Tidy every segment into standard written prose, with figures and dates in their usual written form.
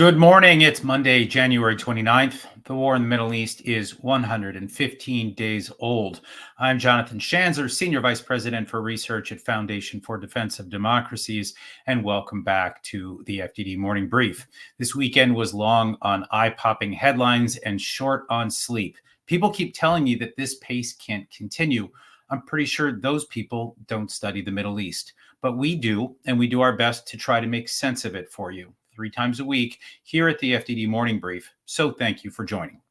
Good morning. It's Monday, January 29th. The war in the Middle East is 115 days old. I'm Jonathan Schanzer, Senior Vice President for Research at Foundation for Defense of Democracies, and welcome back to the FDD Morning Brief. This weekend was long on eye-popping headlines and short on sleep. People keep telling me that this pace can't continue. I'm pretty sure those people don't study the Middle East, but we do, and we do our best to try to make sense of it for you 3 times a week here at the FDD Morning Brief. So thank you for joining.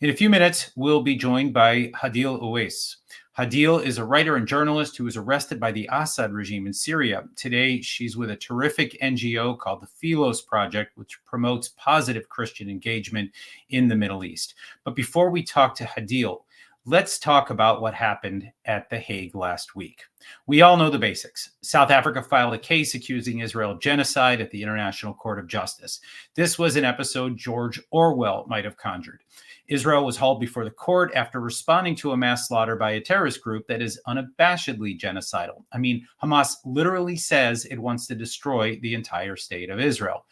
In a few minutes, we'll be joined by Hadeel Oueis. Hadeel is a writer and journalist who was arrested by the Assad regime in Syria. Today, she's with a terrific NGO called the Philos Project, which promotes positive Christian engagement in the Middle East. But before we talk to Hadeel, let's talk about what happened at The Hague last week. We all know the basics. South Africa filed a case accusing Israel of genocide at the International Court of Justice. This was an episode George Orwell might have conjured. Israel was hauled before the court after responding to a mass slaughter by a terrorist group that is unabashedly genocidal. I mean, Hamas literally says it wants to destroy the entire state of Israel.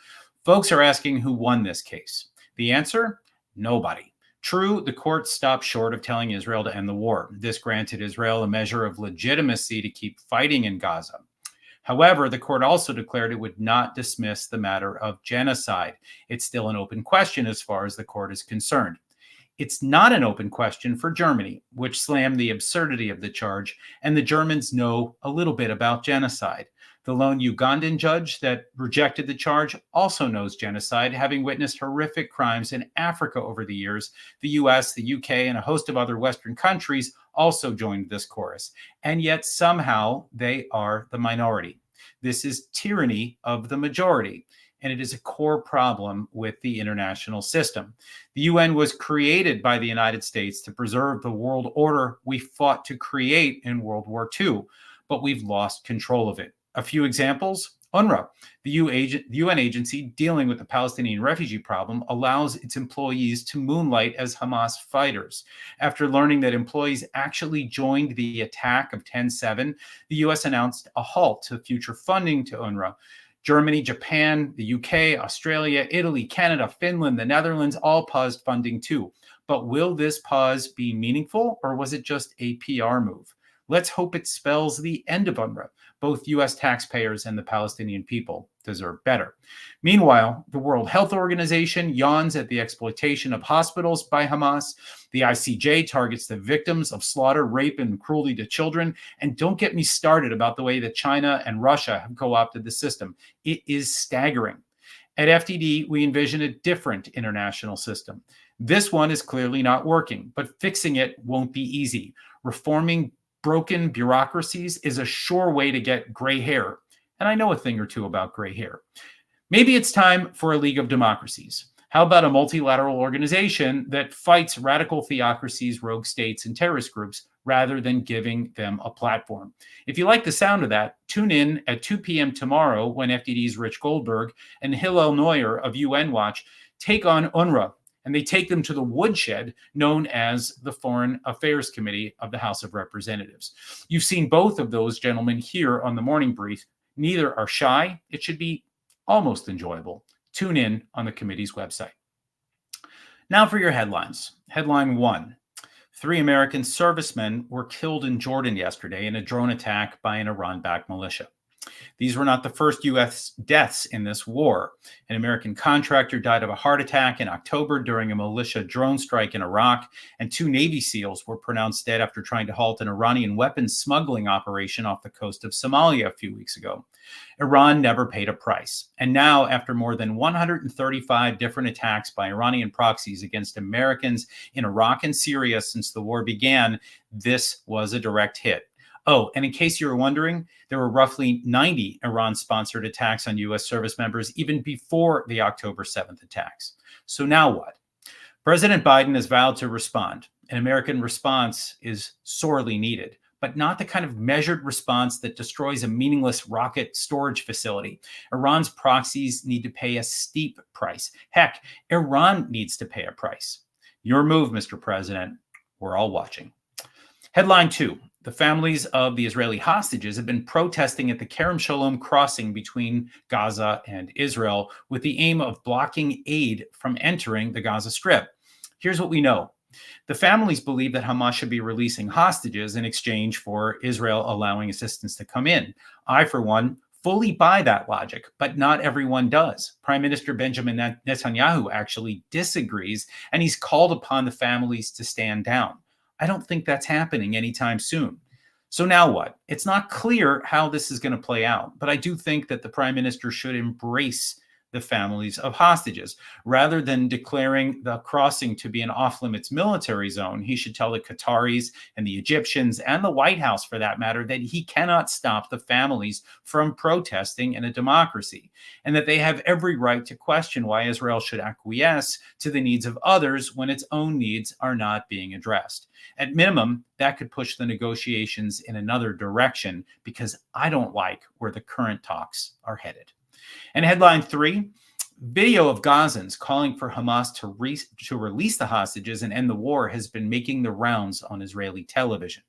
Folks are asking who won this case. The answer? Nobody. True, the court stopped short of telling Israel to end the war. This granted Israel a measure of legitimacy to keep fighting in Gaza. However, the court also declared it would not dismiss the matter of genocide. It's still an open question as far as the court is concerned. It's not an open question for Germany, which slammed the absurdity of the charge, and the Germans know a little bit about genocide. The lone Ugandan judge that rejected the charge also knows genocide, having witnessed horrific crimes in Africa over the years. The US, the UK, and a host of other Western countries also joined this chorus. And yet somehow they are the minority. This is tyranny of the majority, and it is a core problem with the international system. The UN was created by the United States to preserve the world order we fought to create in World War II, but we've lost control of it. A few examples: UNRWA, the UN agency dealing with the Palestinian refugee problem, allows its employees to moonlight as Hamas fighters. After learning that employees actually joined the attack of 10/7, the US announced a halt to future funding to UNRWA. Germany, Japan, the UK, Australia, Italy, Canada, Finland, the Netherlands all paused funding too. But will this pause be meaningful, or was it just a PR move? Let's hope it spells the end of UNRWA. Both U.S. taxpayers and the Palestinian people deserve better. Meanwhile, the World Health Organization yawns at the exploitation of hospitals by Hamas. The ICJ targets the victims of slaughter, rape, and cruelty to children. And don't get me started about the way that China and Russia have co-opted the system. It is staggering. At FDD, we envision a different international system. This one is clearly not working, but fixing it won't be easy. Reforming broken bureaucracies is a sure way to get gray hair. And I know a thing or two about gray hair. Maybe it's time for a League of Democracies. How about a multilateral organization that fights radical theocracies, rogue states, and terrorist groups rather than giving them a platform? If you like the sound of that, tune in at 2 p.m. tomorrow when FDD's Rich Goldberg and Hillel Neuer of UN Watch take on UNRWA, and they take them to the woodshed known as the Foreign Affairs Committee of the House of Representatives. You've seen both of those gentlemen here on the Morning Brief. Neither are shy. It should be almost enjoyable. Tune in on the committee's website. Now for your headlines. Headline 1. 3 American servicemen were killed in Jordan yesterday in a drone attack by an Iran-backed militia. These were not the first U.S. deaths in this war. An American contractor died of a heart attack in October during a militia drone strike in Iraq, and 2 Navy SEALs were pronounced dead after trying to halt an Iranian weapons smuggling operation off the coast of Somalia a few weeks ago. Iran never paid a price. And now, after more than 135 different attacks by Iranian proxies against Americans in Iraq and Syria since the war began, this was a direct hit. Oh, and in case you were wondering, there were roughly 90 Iran-sponsored attacks on U.S. service members even before the October 7th attacks. So now what? President Biden has vowed to respond. An American response is sorely needed, but not the kind of measured response that destroys a meaningless rocket storage facility. Iran's proxies need to pay a steep price. Heck, Iran needs to pay a price. Your move, Mr. President. We're all watching. Headline 2. The families of the Israeli hostages have been protesting at the Kerem Shalom crossing between Gaza and Israel with the aim of blocking aid from entering the Gaza Strip. Here's what we know. The families believe that Hamas should be releasing hostages in exchange for Israel allowing assistance to come in. I, for one, fully buy that logic, but not everyone does. Prime Minister Benjamin Netanyahu actually disagrees, and he's called upon the families to stand down. I don't think that's happening anytime soon. So now what? It's not clear how this is going to play out, but I do think that the Prime Minister should embrace the families of hostages. Rather than declaring the crossing to be an off-limits military zone, he should tell the Qataris and the Egyptians and the White House, for that matter, that he cannot stop the families from protesting in a democracy, and that they have every right to question why Israel should acquiesce to the needs of others when its own needs are not being addressed. At minimum, that could push the negotiations in another direction, because I don't like where the current talks are headed. And headline 3, video of Gazans calling for Hamas to release the hostages and end the war has been making the rounds on Israeli television.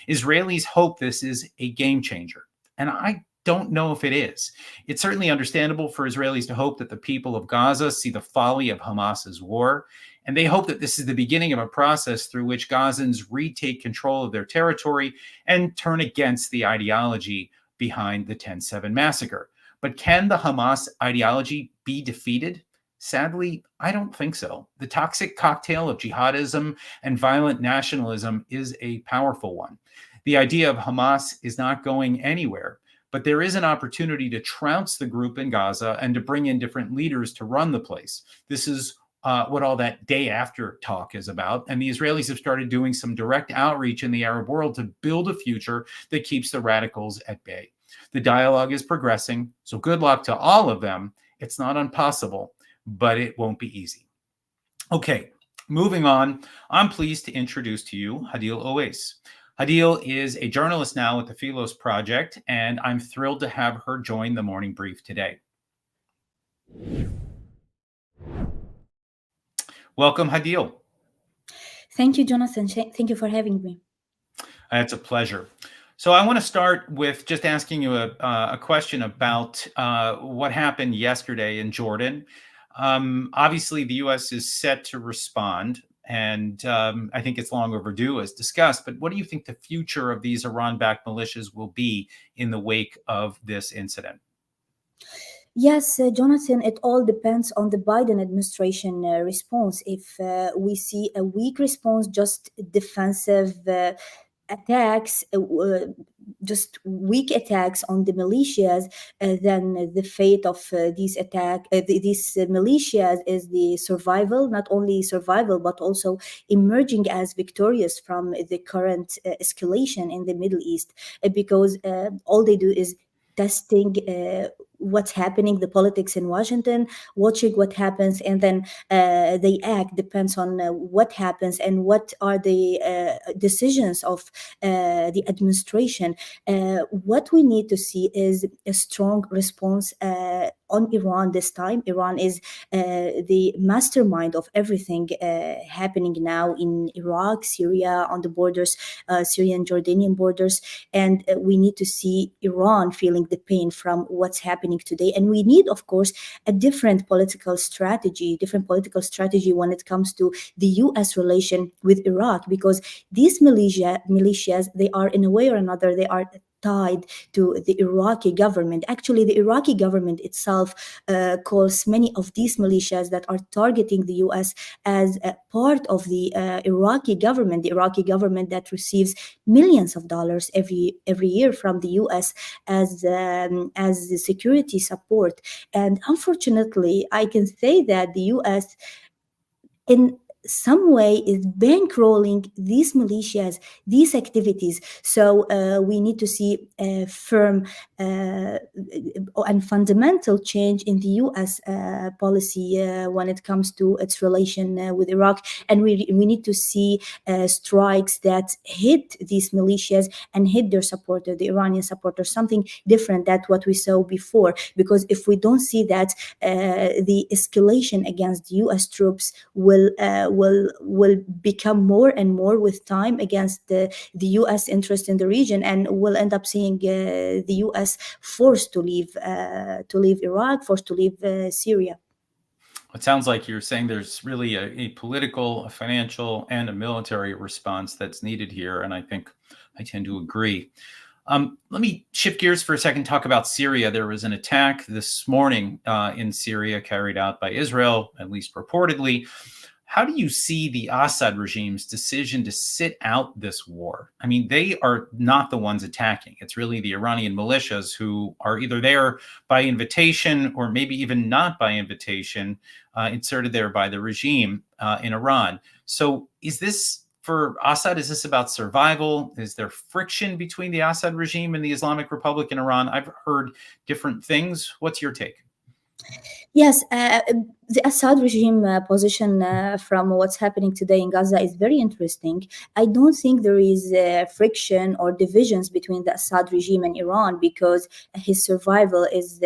Israelis hope this is a game changer, and I don't know if it is. It's certainly understandable for Israelis to hope that the people of Gaza see the folly of Hamas's war, and they hope that this is the beginning of a process through which Gazans retake control of their territory and turn against the ideology behind the 10/7 massacre. But can the Hamas ideology be defeated? Sadly, I don't think so. The toxic cocktail of jihadism and violent nationalism is a powerful one. The idea of Hamas is not going anywhere, but there is an opportunity to trounce the group in Gaza and to bring in different leaders to run the place. This is what all that day after talk is about. And the Israelis have started doing some direct outreach in the Arab world to build a future that keeps the radicals at bay. The dialogue is progressing, so good luck to all of them. It's not impossible, but it won't be easy. Okay, moving on, I'm pleased to introduce to you Hadeel Oueis. Hadeel is a journalist now with the Philos Project, and I'm thrilled to have her join the morning brief today. Welcome, Hadeel. Thank you, Jonathan. Thank you for having me. It's a pleasure. So I want to start with just asking you a question about what happened yesterday in Jordan. Obviously, the U.S. is set to respond, and I think it's long overdue, as discussed. But what do you think the future of these Iran-backed militias will be in the wake of this incident? Yes, Jonathan, it all depends on the Biden administration response. If we see a weak response, just defensive attacks, just weak attacks on the militias, then the fate of these militias is the survival, not only survival, but also emerging as victorious from the current escalation in the Middle East, because all they do is testing what's happening, the politics in Washington, watching what happens, and then they act. Depends on what happens and what are the decisions of the administration. What we need to see is a strong response on Iran this time. Iran is the mastermind of everything happening now in Iraq, Syria, on the borders, Syrian Jordanian borders, and we need to see Iran feeling the pain from what's happening today. And we need, of course, a different political strategy when it comes to the U.S. relation with Iraq, because these militias, they are in a way or another, they are tied to the Iraqi government. Actually, the Iraqi government itself calls many of these militias that are targeting the U.S. as a part of the Iraqi government that receives millions of dollars every year from the U.S. as the security support. And unfortunately, I can say that the U.S. in some way is bankrolling these militias, these activities. So we need to see a firm and fundamental change in the U.S. policy when it comes to its relation with Iraq. And we need to see strikes that hit these militias and hit their supporters, the Iranian supporters, something different than what we saw before. Because if we don't see that, the escalation against U.S. troops will will become more and more with time against the U.S. interest in the region, and will end up seeing the U.S. forced to leave Iraq, forced to leave Syria. It sounds like you're saying there's really a political, a financial, and a military response that's needed here, and I think I tend to agree. Let me shift gears for a second, talk about Syria. There was an attack this morning in Syria carried out by Israel, at least reportedly. How do you see the Assad regime's decision to sit out this war? I mean, they are not the ones attacking. It's really the Iranian militias who are either there by invitation or maybe even not by invitation, inserted there by the regime in Iran. So is this, for Assad, is this about survival? Is there friction between the Assad regime and the Islamic Republic in Iran? I've heard different things. What's your take? Yes, the Assad regime position from what's happening today in Gaza is very interesting. I don't think there is friction or divisions between the Assad regime and Iran, because his survival is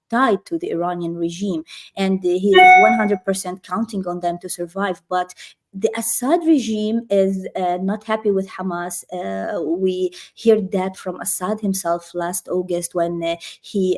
tied to the Iranian regime, and he is 100% counting on them to survive. But the Assad regime is not happy with Hamas. We heard that from Assad himself last August, when he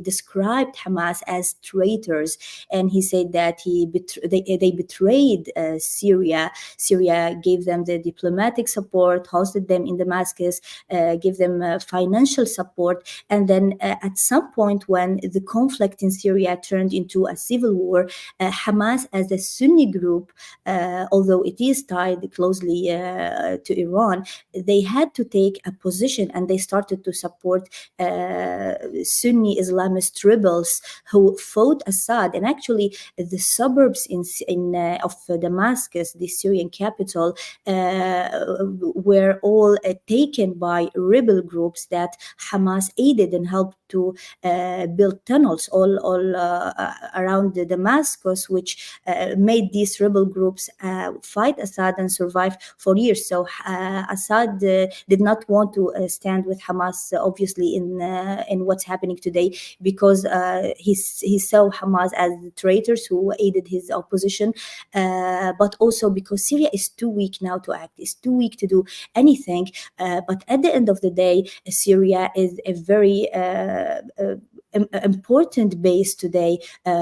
described Hamas as traitors, and he said that they betrayed Syria. Syria gave them the diplomatic support, hosted them in Damascus, gave them financial support, and then at some point, when the conflict in Syria turned into a civil war, Hamas, as a Sunni group, although it is tied closely to Iran, they had to take a position, and they started to support Sunni Islamist rebels who fought Assad. And actually, the suburbs of Damascus, the Syrian capital, were all taken by rebel groups that Hamas aided and helped to build tunnels all around Damascus, which made these rebel groups fight Assad and survive for years. So Assad did not want to stand with Hamas, obviously, in what's happening today, because he saw Hamas as traitors who aided his opposition, but also because Syria is too weak now to act, is too weak to do anything. But at the end of the day, Syria is a very important base today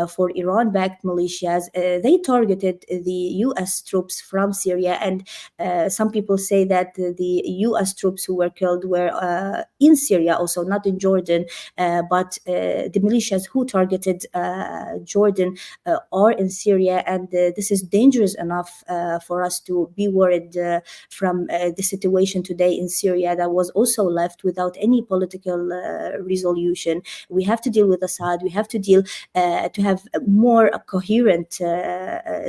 for Iran-backed militias. They targeted the U.S. troops from Syria, and some people say that the U.S. troops who were killed were in Syria also, not in Jordan, but the militias who targeted Jordan are in Syria, and this is dangerous enough for us to be worried from the situation today in Syria that was also left without any political resolution. We have to deal with Assad. We have to deal to have a more coherent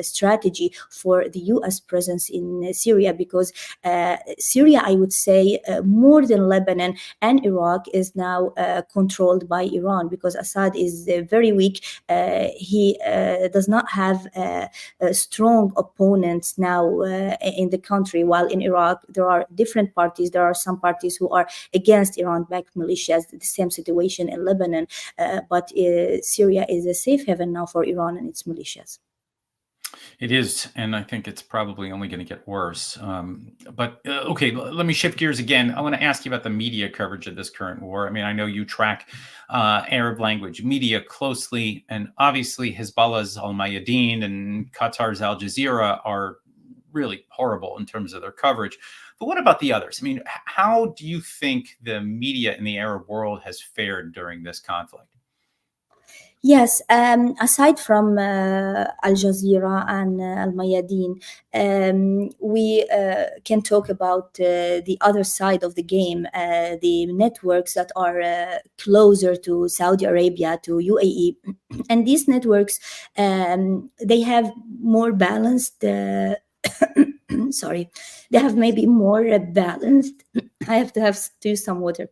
strategy for the U.S. presence in Syria, because Syria, I would say, more than Lebanon and Iraq, is now controlled by Iran, because Assad is very weak. He does not have strong opponents now in the country, while in Iraq there are different parties. There are some parties who are against Iran-backed militias. The same situation in Lebanon. But Syria is a safe haven now for Iran and its militias. It is, and I think it's probably only going to get worse. Okay, let me shift gears again. I want to ask you about the media coverage of this current war. I mean, I know you track Arab language media closely, and obviously Hezbollah's Al Mayadeen and Qatar's Al Jazeera are really horrible in terms of their coverage. But what about the others? I mean, how do you think the media in the Arab world has fared during this conflict? Yes, aside from Al Jazeera and Al Mayadeen, we can talk about the other side of the game, the networks that are closer to Saudi Arabia, to UAE. And these networks, they have more balanced, sorry, they have maybe more balanced. I have to do some water.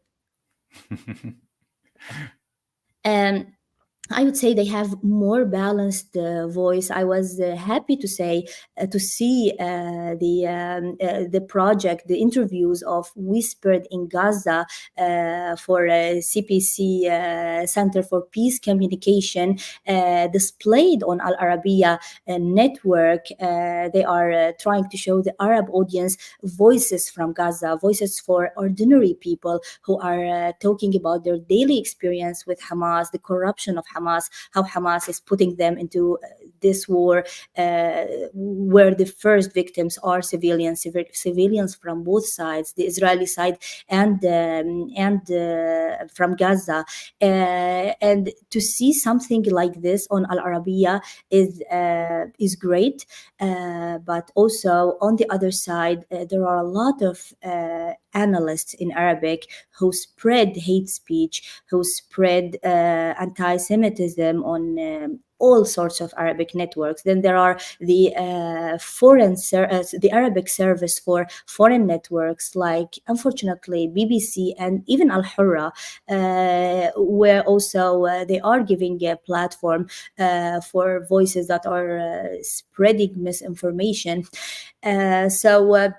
I would say they have more balanced voice. I was happy to say to see the project, the interviews of Whispered in Gaza for CPC Center for Peace Communication displayed on Al Arabiya network. They are trying to show the Arab audience voices from Gaza, voices for ordinary people who are talking about their daily experience with Hamas, the corruption of Hamas, how Hamas is putting them into this war, where the first victims are civilians from both sides, the Israeli side and from Gaza. And to see something like this on Al Arabiya is great. But also on the other side, there are a lot of analysts in Arabic who spread hate speech, who spread anti-Semitism on all sorts of Arabic networks. Then there are the the Arabic service for foreign networks, like unfortunately BBC and even Al Hurra, where also they are giving a platform for voices that are spreading misinformation. So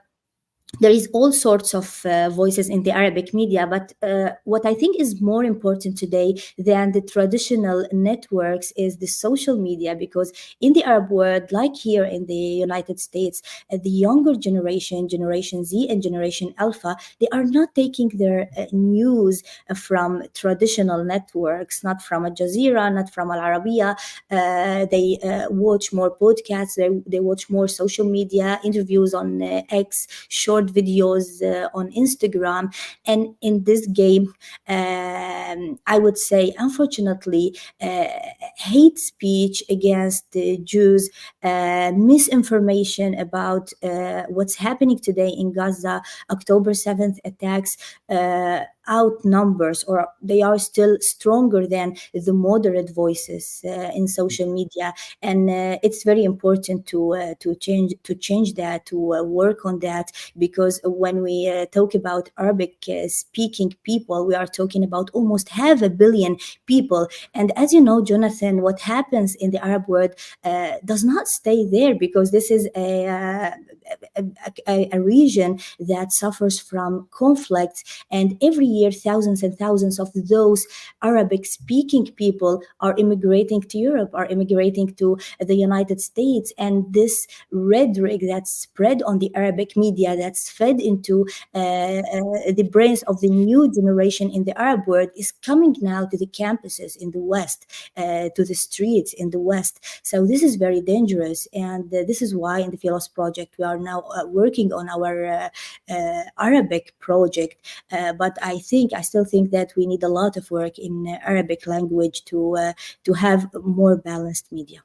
there is all sorts of voices in the Arabic media, but what I think is more important today than the traditional networks is the social media, because in the Arab world, like here in the United States, the younger generation, Generation Z and Generation Alpha, they are not taking their news from traditional networks, not from Al Jazeera, not from Al Arabiya. They watch more podcasts, they watch more social media, interviews on X, short videos on Instagram. And in this game, I would say, unfortunately, hate speech against the Jews, misinformation about what's happening today in Gaza, October 7th attacks, outnumbers, or they are still stronger than the moderate voices in social media. And it's very important to change that, to work on that, because when we talk about Arabic speaking people, we are talking about almost 500 million people. And as you know, Jonathan, what happens in the Arab world does not stay there, because this is a region that suffers from conflicts, and every year thousands and thousands of those Arabic speaking people are immigrating to Europe, are immigrating to the United States. And this rhetoric that's spread on the Arabic media, that's fed into the brains of the new generation in the Arab world, is coming now to the campuses in the West, to the streets in the West. So this is very dangerous, and this is why in the Philos Project we are now working on our Arabic project. But I still think that we need a lot of work in Arabic language to have more balanced media.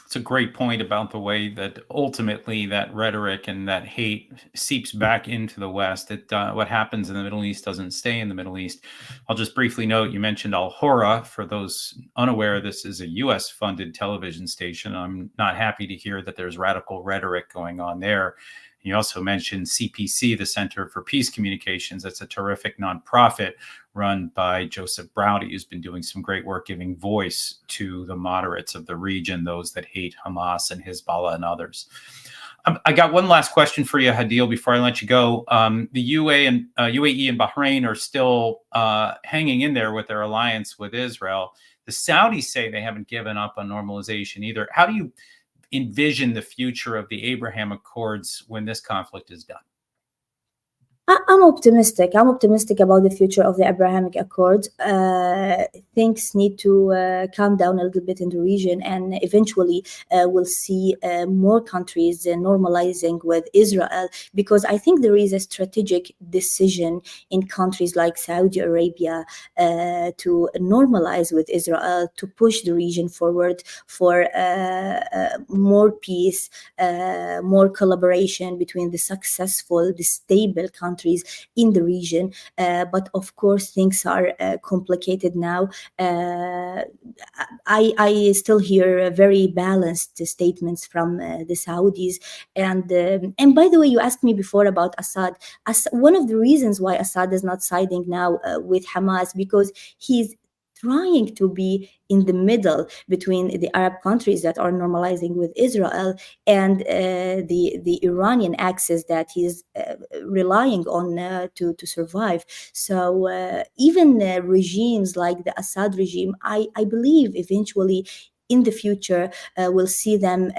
It's a great point about the way that ultimately that rhetoric and that hate seeps back into the West. What happens in the Middle East doesn't stay in the Middle East. I'll just briefly note, you mentioned Al Hurra. For those unaware, this is a U.S. funded television station. I'm not happy to hear that there's radical rhetoric going on there. You also mentioned CPC, the Center for Peace Communications. That's a terrific nonprofit run by Joseph Browdy, who's been doing some great work giving voice to the moderates of the region, those that hate Hamas and Hezbollah and others. I got one last question for you, Hadeel, before I let you go. The UAE and Bahrain are still hanging in there with their alliance with Israel. The Saudis say they haven't given up on normalization either. How do you envision the future of the Abraham Accords when this conflict is done? I'm optimistic. I'm optimistic about the future of the Abrahamic Accords. Things need to calm down a little bit in the region, and eventually we'll see more countries normalizing with Israel, because I think there is a strategic decision in countries like Saudi Arabia to normalize with Israel, to push the region forward for more peace, more collaboration between the successful, the stable countries in the region. But of course, things are complicated now. I still hear very balanced statements from the Saudis. And by the way, you asked me before about Assad. One of the reasons why Assad is not siding now with Hamas, because he's trying to be in the middle between the Arab countries that are normalizing with Israel and the Iranian axis that he's relying on to survive. So even regimes like the Assad regime, I believe eventually in the future we'll see them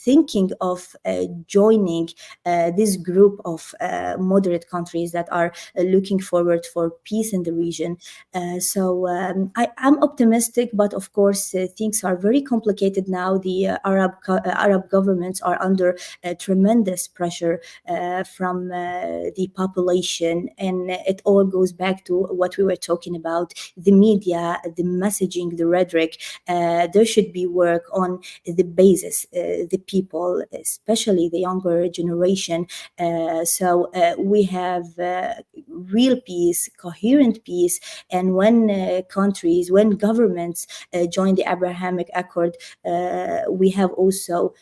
thinking of joining this group of moderate countries that are looking forward for peace in the region. I'm optimistic, but of course things are very complicated now. The Arab governments are under tremendous pressure from the population, and it all goes back to what we were talking about: the media, the messaging, the rhetoric. There should be work on the basis, the people, especially the younger generation. We have real peace, coherent peace, and when governments join the Abrahamic Accord, we have also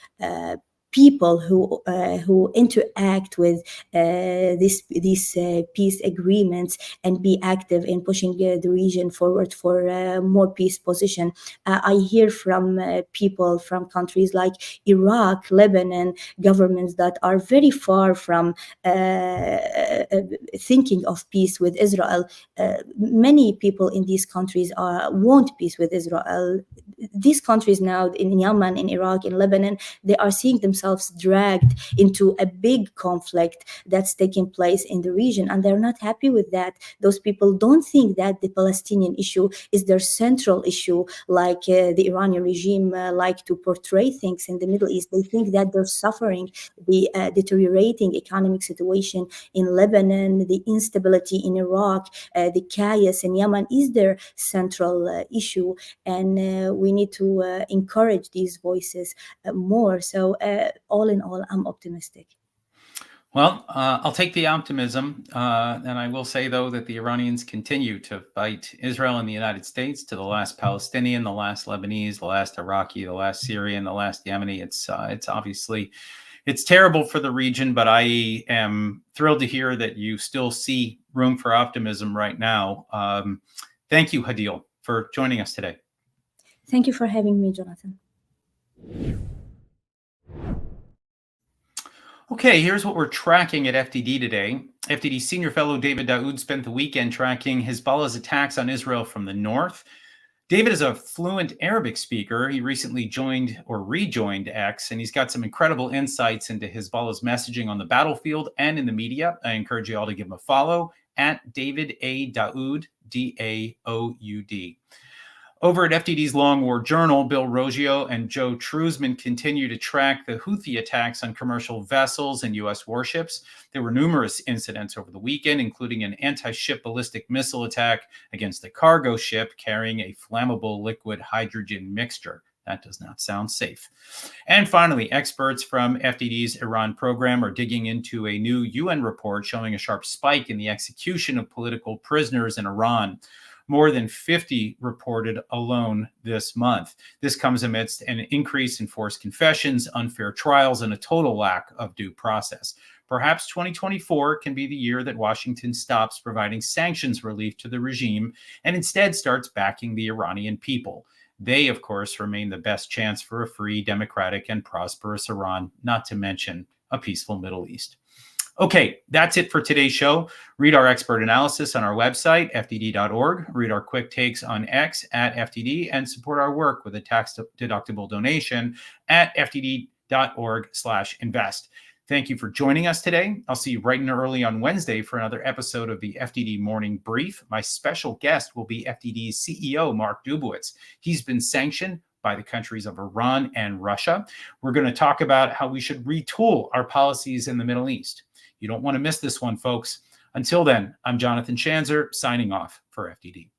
people who interact with these peace agreements and be active in pushing the region forward for more peace position. I hear from people from countries like Iraq, Lebanon, governments that are very far from thinking of peace with Israel. Many people in these countries want peace with Israel. These countries now in Yemen, in Iraq, in Lebanon, they are seeing themselves dragged into a big conflict that's taking place in the region, and they're not happy with that. Those people don't think that the Palestinian issue is their central issue, like the Iranian regime like to portray things in the Middle East. They think that they're suffering the deteriorating economic situation in Lebanon, the instability in Iraq, the chaos in Yemen is their central issue, and we need to encourage these voices more. So all in all, I'm optimistic. Well, I'll take the optimism, and I will say, though, that the Iranians continue to fight Israel and the United States to the last Palestinian, the last Lebanese, the last Iraqi, the last Syrian, the last Yemeni. It's obviously, it's terrible for the region, but I am thrilled to hear that you still see room for optimism right now. Thank you, Hadeel, for joining us today. Thank you for having me, Jonathan. Okay, here's what we're tracking at FDD today. FDD senior fellow David Daoud spent the weekend tracking Hezbollah's attacks on Israel from the north. David is a fluent Arabic speaker. He recently joined or rejoined X, and he's got some incredible insights into Hezbollah's messaging on the battlefield and in the media. I encourage you all to give him a follow at David A. Daoud, D-A-O-U-D. Over at FDD's Long War Journal, Bill Roggio and Joe Truzman continue to track the Houthi attacks on commercial vessels and U.S. warships. There were numerous incidents over the weekend, including an anti-ship ballistic missile attack against a cargo ship carrying a flammable liquid hydrogen mixture. That does not sound safe. And finally, experts from FDD's Iran program are digging into a new UN report showing a sharp spike in the execution of political prisoners in Iran. More than 50 reported alone this month. This comes amidst an increase in forced confessions, unfair trials, and a total lack of due process. Perhaps 2024 can be the year that Washington stops providing sanctions relief to the regime and instead starts backing the Iranian people. They, of course, remain the best chance for a free, democratic, and prosperous Iran, not to mention a peaceful Middle East. Okay, that's it for today's show. Read our expert analysis on our website, fdd.org. Read our quick takes on X at FDD and support our work with a tax-deductible donation at fdd.org/invest. Thank you for joining us today. I'll see you bright and early on Wednesday for another episode of the FDD Morning Brief. My special guest will be FDD's CEO, Mark Dubowitz. He's been sanctioned by the countries of Iran and Russia. We're going to talk about how we should retool our policies in the Middle East. You don't want to miss this one, folks. Until then, I'm Jonathan Schanzer, signing off for FDD.